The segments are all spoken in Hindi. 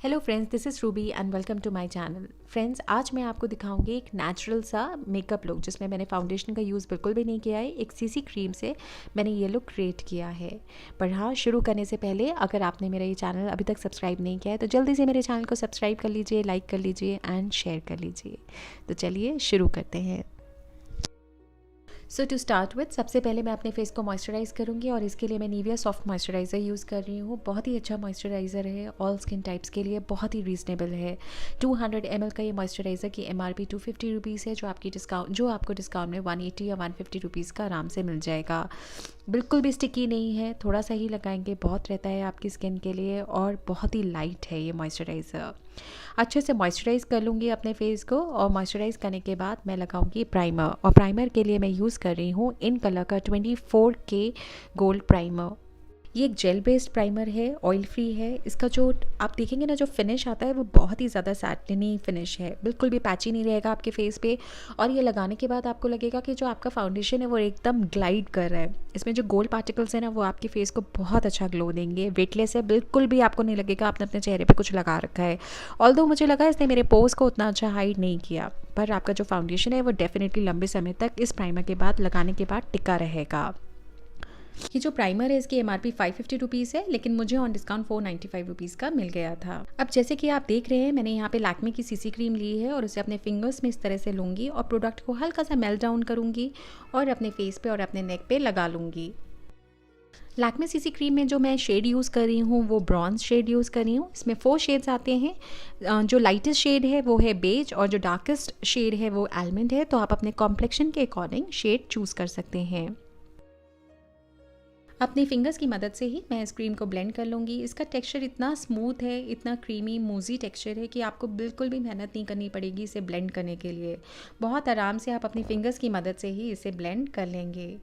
Hello friends, this is Ruby and welcome to my channel. Friends, आज मैं आपको दिखाऊंगी एक नेचुरल सा मेकअप लुक जिसमें मैंने फाउंडेशन का यूज़ बिल्कुल भी नहीं किया है। एक सीसी क्रीम से मैंने ये लुक क्रिएट किया है। पर हाँ, शुरू करने से पहले अगर आपने मेरा ये चैनल अभी तक सब्सक्राइब नहीं किया है तो जल्दी से मेरे चैनल को सब्सक्राइब कर लीजिए, लाइक कर लीजिए एंड शेयर कर लीजिए। तो चलिए शुरू करते हैं। सो टू स्टार्ट विथ, सबसे पहले मैं अपने फेस को मॉइस्चराइज़ करूँगी और इसके लिए मैं निविया सॉफ्ट मॉइस्चराइज़र यूज़ कर रही हूँ। बहुत ही अच्छा मॉइस्चराइज़र है, ऑल स्किन टाइप्स के लिए बहुत ही रीज़नेबल है। 200 ml का ये मॉइस्चराइज़र की MRP 250 रुपीज़ है, जो आपको डिस्काउंट में 180 या 150 रुपीज़ का आराम से मिल जाएगा। बिल्कुल भी स्टिकी नहीं है, थोड़ा सा ही लगाएंगे बहुत रहता है आपकी स्किन के लिए, और बहुत ही लाइट है ये मॉइस्चराइज़र। अच्छे से मॉइस्चराइज़ कर लूँगी अपने फेस को, और मॉइस्चराइज़ करने के बाद मैं लगाऊंगी प्राइमर। और प्राइमर के लिए मैं यूज़ कर रही हूँ इन कलर का 24K गोल्ड प्राइमर। ये एक जेल बेस्ड प्राइमर है, ऑयल फ्री है। इसका जो आप देखेंगे ना, जो फिनिश आता है वो बहुत ही ज़्यादा सैटिनी फिनिश है, बिल्कुल भी पैची नहीं रहेगा आपके फेस पे। और ये लगाने के बाद आपको लगेगा कि जो आपका फाउंडेशन है वो एकदम ग्लाइड कर रहा है। इसमें जो गोल्ड पार्टिकल्स हैं ना, वो आपके फेस को बहुत अच्छा ग्लो देंगे। वेटलेस है, बिल्कुल भी आपको नहीं लगेगा आपने अपने चेहरे पर कुछ लगा रखा है। ऑल्दो मुझे लगा इसने मेरे पोर्स को उतना अच्छा हाइड नहीं किया, पर आपका जो फाउंडेशन है वो डेफिनेटली लंबे समय तक इस प्राइमर के बाद लगाने के बाद टिका रहेगा। ये जो प्राइमर है इसकी MRP 550 रुपीज़ है, लेकिन मुझे ऑन डिस्काउंट 495 रुपीज़ का मिल गया था। अब जैसे कि आप देख रहे हैं, मैंने यहाँ पे लैक्मे की सीसी क्रीम ली है और उसे अपने फिंगर्स में इस तरह से लूँगी और प्रोडक्ट को हल्का सा मेल्ट डाउन करूँगी और अपने फेस पे और अपने नेक पे लगा लूँगी। लैक्मे सीसी क्रीम में जो मैं शेड यूज़ कर रही हूँ वो ब्रॉन्ज शेड यूज़ कर रही हूँ। इसमें 4 शेड्स आते हैं। जो लाइटेस्ट शेड है वो है बेज और जो डार्केस्ट शेड है वो आलमंड है। तो आप अपने कॉम्प्लेक्शन के अकॉर्डिंग शेड चूज़ कर सकते हैं। अपनी फिंगर्स की मदद से ही मैं इस क्रीम को ब्लेंड कर लूँगी। इसका टेक्सचर इतना स्मूथ है, इतना क्रीमी मूजी टेक्सचर है कि आपको बिल्कुल भी मेहनत नहीं करनी पड़ेगी इसे ब्लेंड करने के लिए। बहुत आराम से आप अपनी फिंगर्स की मदद से ही इसे ब्लेंड कर लेंगे।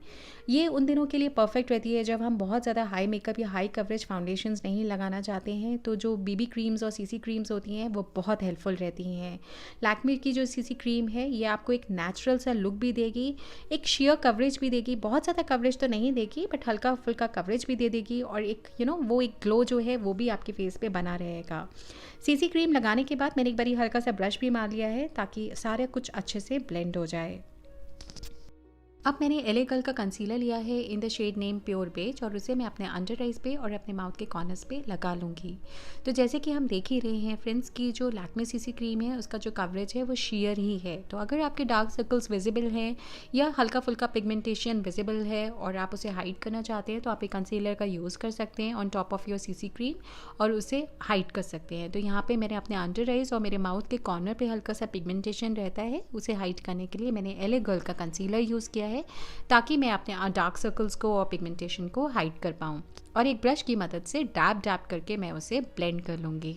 ये उन दिनों के लिए परफेक्ट रहती है जब हम बहुत ज़्यादा हाई मेकअप या हाई कवरेज फाउंडेशंस नहीं लगाना चाहते हैं। तो जो BB क्रीम्स और CC क्रीम्स होती हैं वो बहुत हेल्पफुल रहती हैं। लैक्मे की जो CC क्रीम है ये आपको एक नेचुरल सा लुक भी देगी, एक शेयर कवरेज भी देगी। बहुत ज़्यादा कवरेज तो नहीं देगी, बट हल्का फुल्का कवरेज भी दे देगी, और एक वो एक ग्लो जो है वो भी आपके फेस पे बना रहेगा। CC क्रीम लगाने के बाद मैंने एक बारी हल्का सा ब्रश भी मार लिया है ताकि सारा कुछ अच्छे से ब्लेंड हो जाए। अब मैंने LA गर्ल का कंसीलर लिया है in the shade name pure beige, और उसे मैं अपने अंडर आइज पे और अपने माउथ के कॉर्नर्स पे लगा लूँगी। तो जैसे कि हम देख ही रहे हैं फ्रेंड्स की जो लैक्मे CC क्रीम है उसका जो कवरेज है वो शेयर ही है। तो अगर आपके डार्क सर्कल्स विजिबल हैं या हल्का फुल्का पिगमेंटेशन विजिबल है और आप उसे हाइड करना चाहते हैं तो आप एक कंसीलर का यूज़ कर सकते हैं on top of your CC cream और उसे हाइड कर सकते हैं। तो यहाँ पर मैंने अपने अंडर आइज और मेरे माउथ के कॉर्नर पर हल्का सा पिगमेंटेशन रहता है, उसे हाइड करने के लिए मैंने LA गर्ल का कंसीलर यूज़ किया है ताकि मैं अपने डार्क सर्कल्स को और पिगमेंटेशन को हाइड कर पाऊँ। और एक ब्रश की मदद से डैब डैब करके मैं उसे ब्लेंड कर लूँगी।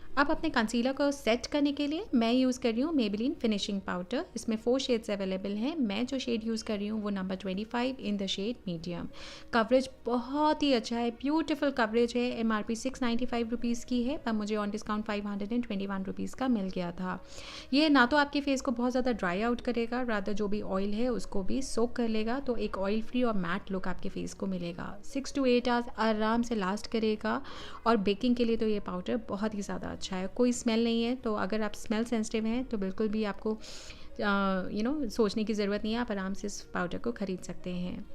अब अपने कंसीलर को सेट करने के लिए मैं यूज़ कर रही हूँ मेबेलिन फिनिशिंग पाउडर। इसमें 4 शेड्स अवेलेबल हैं। मैं जो शेड यूज़ कर रही हूँ वो number 25 in the shade medium. Coverage बहुत ही अच्छा है, ब्यूटीफुल कवरेज है। MRP 695 रुपीज़ की है, पर मुझे ऑन डिस्काउंट 521 रुपीज़ का मिल गया था। ये ना तो आपके फेस को बहुत ज़्यादा ड्राई आउट करेगा, रादर जो भी ऑयल है उसको भी सोक कर लेगा। तो एक ऑयल फ्री और मैट लुक आपके फेस को मिलेगा। 6 to 8 आवर्स आराम से लास्ट करेगा। और बेकिंग के लिए तो ये पाउडर बहुत ही ज़्यादा अच्छा है, कोई स्मेल नहीं है। तो अगर आप स्मेल सेंसिटिव हैं तो बिल्कुल भी आपको सोचने की ज़रूरत नहीं है, आप आराम से इस पाउडर को ख़रीद सकते हैं।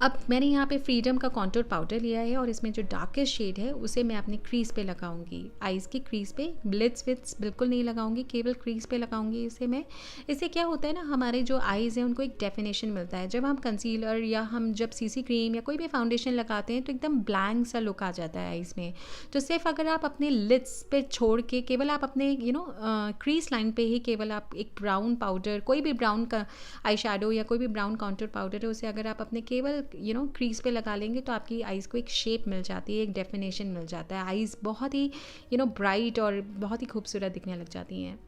अब मैंने यहाँ पे फ्रीडम का कॉन्टूर पाउडर लिया है और इसमें जो डार्केस्ट शेड है उसे मैं अपनी क्रीज पे लगाऊंगी, आईज़ की क्रीज पे। ब्लिट्स विट्स बिल्कुल नहीं लगाऊंगी, केवल क्रीज पे लगाऊंगी इसे मैं। इससे क्या होता है ना, हमारे जो आईज़ हैं उनको एक डेफिनेशन मिलता है। जब हम कंसीलर या हम जब CC क्रीम या कोई भी फाउंडेशन लगाते हैं तो एकदम ब्लैंक सा लुक आ जाता है आईज़ में। तो सिर्फ अगर आप अपने लिड्स पे छोड़ के केवल आप अपने क्रीज लाइन पे ही केवल आप एक ब्राउन पाउडर, कोई भी ब्राउन का आई शेडो या कोई भी ब्राउन कॉन्टूर पाउडर है, उसे अगर आप अपने केवल क्रीज पे लगा लेंगे तो आपकी आईज़ को एक शेप मिल जाती है, एक डेफिनेशन मिल जाता है। आईज़ बहुत ही ब्राइट और बहुत ही खूबसूरत दिखने लग जाती हैं।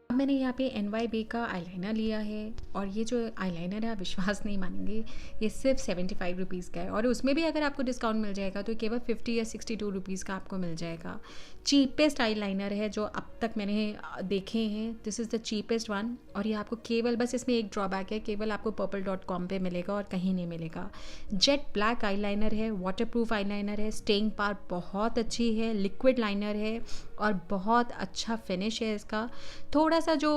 अब मैंने यहाँ पे NYB का आईलाइनर लिया है और ये जो आईलाइनर है आप विश्वास नहीं मानेंगे, ये सिर्फ 75 रुपीज़ का है और उसमें भी अगर आपको डिस्काउंट मिल जाएगा तो केवल 50 या 62 रुपीज़ का आपको मिल जाएगा। चीपेस्ट आईलाइनर है जो अब तक मैंने देखे हैं, this is the cheapest one. और ये आपको केवल, बस इसमें एक ड्रॉबैक है, केवल आपको purple.com पे मिलेगा और कहीं नहीं मिलेगा। जेट ब्लैक आईलाइनर है, वाटरप्रूफ आईलाइनर है, स्टेइंग पावर बहुत अच्छी है, लिक्विड लाइनर है और बहुत अच्छा फिनिश है इसका। थोड़ा सा जो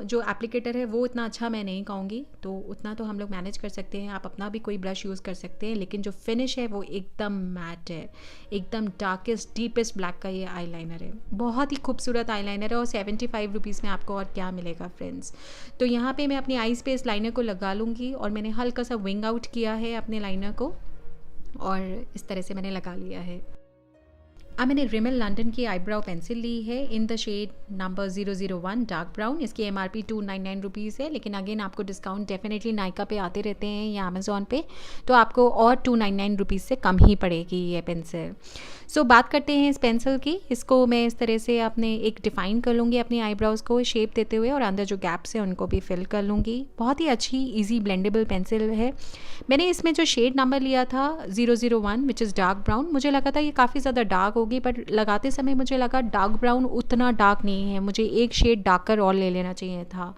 जो एप्लीकेटर है वो इतना अच्छा मैं नहीं कहूँगी, तो उतना तो हम लोग मैनेज कर सकते हैं, आप अपना भी कोई ब्रश यूज़ कर सकते हैं, लेकिन जो फिनिश है वो एकदम मैट है, एकदम डार्केस्ट डीपेस्ट ब्लैक का ये आईलाइनर है। बहुत ही खूबसूरत आईलाइनर है और 75 रुपीज़ में आपको और क्या मिलेगा फ्रेंड्स। तो यहाँ पे मैं अपनी आईज पे इस लाइनर को लगा लूँगी और मैंने हल्का सा विंग आउट किया है अपने लाइनर को और इस तरह से मैंने लगा लिया है। अब मैंने रिमेल लंदन की आईब्राउ पेंसिल ली है in the shade number 001 dark brown. इसकी MRP 299 रुपीज़ है, लेकिन अगेन आपको डिस्काउंट डेफिनेटली नायका पे आते रहते हैं या अमेज़ॉन पे, तो आपको और 299 रुपीज़ से कम ही पड़ेगी ये पेंसिल। सो बात करते हैं इस पेंसिल की। इसको मैं इस तरह से अपने एक डिफ़ाइन कर लूँगी अपनी आईब्राउज़ को शेप देते हुए और अंदर जो गैप्स हैं उनको भी फिल कर लूँगी। बहुत ही अच्छी ईजी ब्लेंडेबल पेंसिल है। मैंने इसमें जो शेड नंबर लिया था 001 विच इज़ डार्क ब्राउन, मुझे लगा था ये काफ़ी ज़्यादा डार्क होगी, पर लगाते समय मुझे लगा डार्क ब्राउन उतना डार्क नहीं है, मुझे एक शेड डार्कर और ले लेना चाहिए था।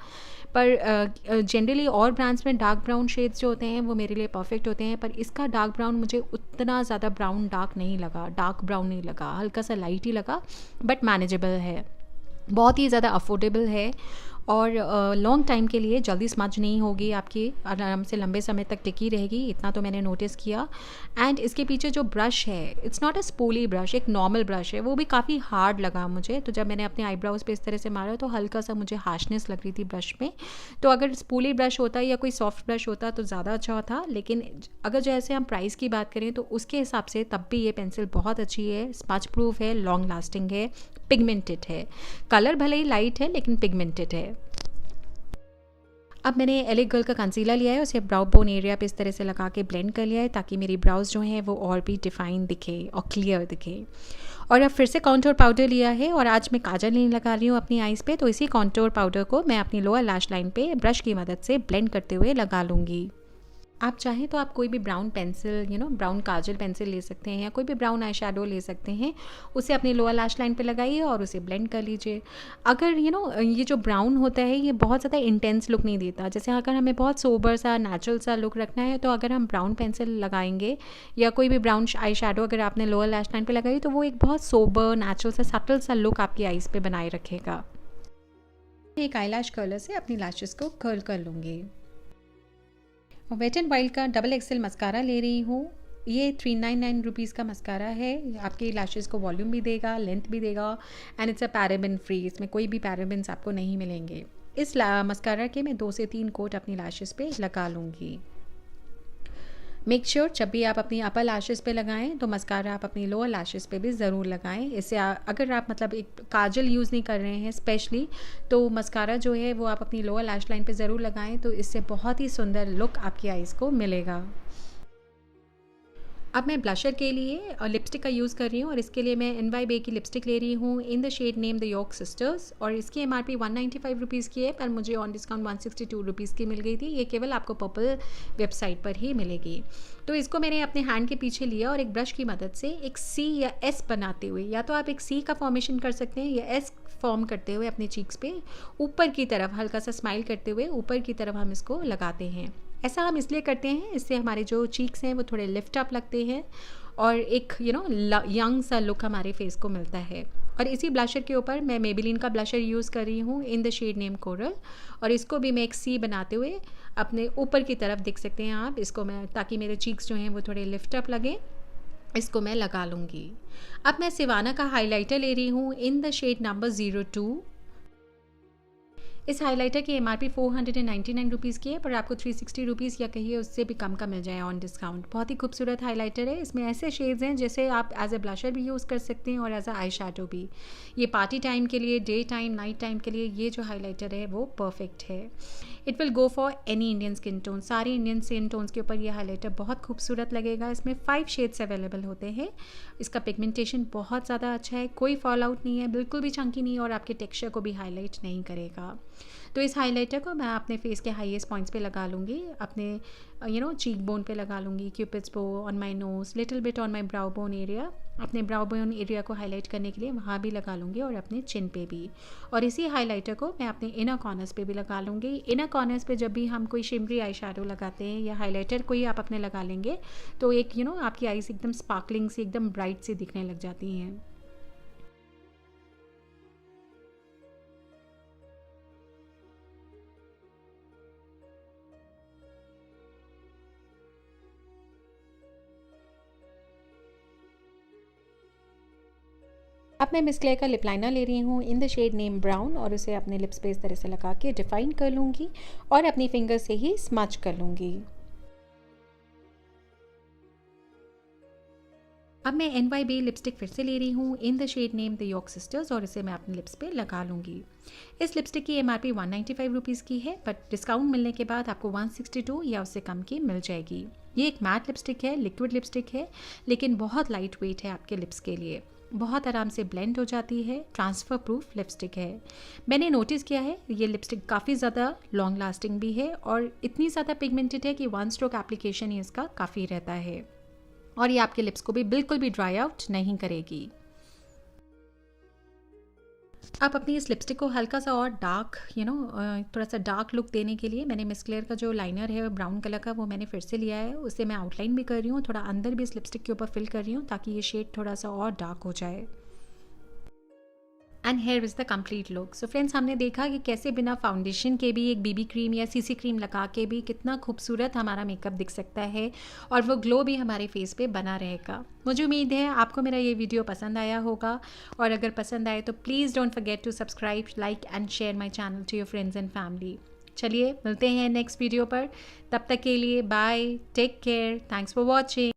पर जनरली और ब्रांड्स में डार्क ब्राउन शेड्स जो होते हैं वो मेरे लिए परफेक्ट होते हैं, पर इसका डार्क ब्राउन मुझे उतना ज़्यादा ब्राउन डार्क नहीं लगा, डार्क ब्राउन नहीं लगा, हल्का सा लाइट ही लगा, बट मैनेजेबल है, बहुत ही ज़्यादा अफोर्डेबल है और लॉन्ग टाइम के लिए जल्दी स्मज नहीं होगी, आपकी आराम से लंबे समय तक टिकी रहेगी, इतना तो मैंने नोटिस किया। एंड इसके पीछे जो ब्रश है, it's not a spoolie brush, एक नॉर्मल ब्रश है, वो भी काफ़ी हार्ड लगा मुझे। तो जब मैंने अपने आईब्राउज पे इस तरह से मारा तो हल्का सा मुझे हार्शनेस लग रही थी ब्रश में। तो अगर स्पूली ब्रश होता या कोई सॉफ्ट ब्रश होता तो ज़्यादा अच्छा होता, लेकिन अगर जैसे हम प्राइस की बात करें तो उसके हिसाब से तब भी ये पेंसिल बहुत अच्छी है, स्मज प्रूफ है, लॉन्ग लास्टिंग है, पिगमेंटेड है। कलर भले ही लाइट है लेकिन पिगमेंटेड है। अब मैंने LA गर्ल का कंसीलर लिया है, उसे ब्राउ बोन एरिया पे इस तरह से लगा के ब्लेंड कर लिया है ताकि मेरी ब्राउज जो हैं वो और भी डिफाइन दिखे और क्लियर दिखे। और अब फिर से कॉन्टोर पाउडर लिया है और आज मैं काजल नहीं लगा रही हूँ अपनी आईज़ पे, तो इसी कॉन्टोर पाउडर को मैं अपनी लोअर लैश लाइन पे ब्रश की मदद से ब्लेंड करते हुए लगा लूँगी। आप चाहें तो आप कोई भी ब्राउन पेंसिल ब्राउन काजल पेंसिल ले सकते हैं या कोई भी ब्राउन आई शैडो ले सकते हैं, उसे अपनी लोअर लैश लाइन पे लगाइए और उसे ब्लेंड कर लीजिए। अगर ये जो ब्राउन होता है ये बहुत ज़्यादा इंटेंस लुक नहीं देता, जैसे अगर हमें बहुत सोबर सा नेचुरल सा लुक रखना है तो अगर हम ब्राउन पेंसिल लगाएंगे या कोई भी ब्राउन आई शैडो अगर आपने लोअर लैश लाइन पर लगाई तो वो एक बहुत सोबर नेचुरल सा सटल सा लुक आपकी आईज़ पे बनाए रखेगा। एक आई लैश कर्लर से अपनी लैशेस को कर्ल कर लूँगी। वेट एंड वाइल्ड का डबल एक्सेल मस्कारा ले रही हूँ। ये 399 रुपीज़ का मस्कारा है, आपके लैशेज़ को वॉल्यूम भी देगा, लेंथ भी देगा and it's a paraben free, इसमें कोई भी पैराबेन्स आपको नहीं मिलेंगे। इस मस्कारा के मैं 2 से 3 कोट अपनी लैशेज़ पे लगा लूँगी। मेक श्योर जब भी आप अपनी अपर लैशेज़ पे लगाएं तो मस्कारा आप अपनी लोअर लैशेज़ पे भी ज़रूर लगाएं। इससे अगर आप एक काजल यूज़ नहीं कर रहे हैं स्पेशली, तो मस्कारा जो है वो आप अपनी लोअर लैश लाइन पे ज़रूर लगाएं, तो इससे बहुत ही सुंदर लुक आपकी आईज़ को मिलेगा। अब मैं ब्लशर के लिए लिपस्टिक का यूज़ कर रही हूँ और इसके लिए मैं NYB की लिपस्टिक ले रही हूँ in the shade name the York sisters और इसकी MRP 195 रुपीज़ की है, पर मुझे ऑन डिस्काउंट 162 रुपीज़ की मिल गई थी। ये केवल आपको पर्पल वेबसाइट पर ही मिलेगी। तो इसको मैंने अपने हैंड के पीछे लिया और एक ब्रश की मदद से एक C या S बनाते हुए, या तो आप एक C का फॉर्मेशन कर सकते हैं या S फॉर्म करते हुए अपने चीक्स पे ऊपर की तरफ हल्का सा स्माइल करते हुए ऊपर की तरफ हम इसको लगाते हैं। ऐसा हम इसलिए करते हैं, इससे हमारे जो चीक्स हैं वो थोड़े लिफ्ट अप लगते हैं और एक यंग सा लुक हमारे फेस को मिलता है। और इसी ब्लशर के ऊपर मैं मेबेलिन का ब्लशर यूज़ कर रही हूँ in the shade name coral, और इसको भी मैं एक C बनाते हुए अपने ऊपर की तरफ देख सकते हैं आप, इसको मैं ताकि मेरे चीक्स जो हैं वो थोड़े लिफ्ट अप लगे, इसको मैं लगा लूँगी। अब मैं सिवाना का हाइलाइटर ले रही हूँ इन द शेड नंबर 02। इस हाइलाइटर की एमआरपी 499 रुपीज़ की है, पर आपको 360 रुपीज़ या कहिए उससे भी कम का मिल जाए ऑन डिस्काउंट। बहुत ही खूबसूरत हाइलाइटर है। इसमें ऐसे शेड्स हैं जैसे आप एज ए ब्लशर भी यूज़ कर सकते हैं और एज अ आई शैडो भी। ये पार्टी टाइम के लिए, डे टाइम, नाइट टाइम के लिए ये जो हाइलाइटर है वो परफेक्ट है। It will go for any Indian skin tone. सारे इंडियन स्किन टोन्स के ऊपर ये हाइलाइटर बहुत खूबसूरत लगेगा। इसमें 5 शेड्स अवेलेबल होते हैं। इसका पिगमेंटेशन बहुत ज़्यादा अच्छा है, कोई फॉल आउट नहीं है, बिल्कुल भी चंकी नहीं है और आपके टेक्सचर को भी हाईलाइट नहीं करेगा। तो इस हाइलाइटर को मैं अपने फेस के हाईएस्ट पॉइंट्स पे लगा लूँगी, अपने चीक बोन पे लगा लूँगी, क्यूपिड्स बो, on my nose, little bit on my brow bone area. अपने ब्राउ बोन एरिया को हाईलाइट करने के लिए वहाँ भी लगा लूँगी और अपने चिन पे भी। और इसी हाइलाइटर को मैं अपने इनर कॉर्नर्स पे भी लगा लूँगी। इनर कॉर्नर्स पे जब भी हम कोई शिमरी आई शैडो लगाते हैं या हाइलाइटर कोई आप अपने लगा लेंगे तो एक आपकी आईज एकदम स्पार्कलिंग सी, एकदम ब्राइट सी दिखने लग जाती हैं। अब मैं मिस क्लेयर का लिप लाइनर ले रही हूँ in the shade name brown और उसे अपने लिप्स पे इस तरह से लगा के डिफाइन कर लूँगी और अपनी फिंगर से ही स्मच कर लूँगी। अब मैं NYB लिपस्टिक फिर से ले रही हूँ in the shade name the York sisters और इसे मैं अपने लिप्स पे लगा लूँगी। इस लिपस्टिक की एमआरपी 195 रुपीज़ की है, बट डिस्काउंट मिलने के बाद आपको 162 या उससे कम की मिल जाएगी। ये एक मैट लिपस्टिक है, लिक्विड लिपस्टिक है, लेकिन बहुत लाइट वेट है आपके लिप्स के लिए। बहुत आराम से ब्लेंड हो जाती है, ट्रांसफ़र प्रूफ लिपस्टिक है। मैंने नोटिस किया है ये लिपस्टिक काफ़ी ज़्यादा लॉन्ग लास्टिंग भी है और इतनी ज़्यादा पिगमेंटेड है कि 1 स्ट्रोक एप्लीकेशन ही इसका काफ़ी रहता है और ये आपके लिप्स को भी बिल्कुल भी ड्राई आउट नहीं करेगी। आप अपनी इस लिपस्टिक को हल्का सा और डार्क थोड़ा सा डार्क लुक देने के लिए मैंने मिस क्लेयर का जो लाइनर है ब्राउन कलर का वो मैंने फिर से लिया है। उससे मैं आउटलाइन भी कर रही हूँ, थोड़ा अंदर भी इस लिपस्टिक के ऊपर फिल कर रही हूँ ताकि ये शेड थोड़ा सा और डार्क हो जाए। And here is the complete look. So friends, हमने देखा कि कैसे बिना फाउंडेशन के भी एक बीबी क्रीम या सीसी क्रीम लगा के भी कितना खूबसूरत हमारा मेकअप दिख सकता है और वो ग्लो भी हमारे फेस पे बना रहेगा। मुझे उम्मीद है आपको मेरा ये वीडियो पसंद आया होगा और अगर पसंद आए तो please don't forget to subscribe, like and share my channel to your friends and family. चलिए मिलते हैं नेक्स्ट वीडियो पर, तब तक के लिए bye, take care, thanks for watching.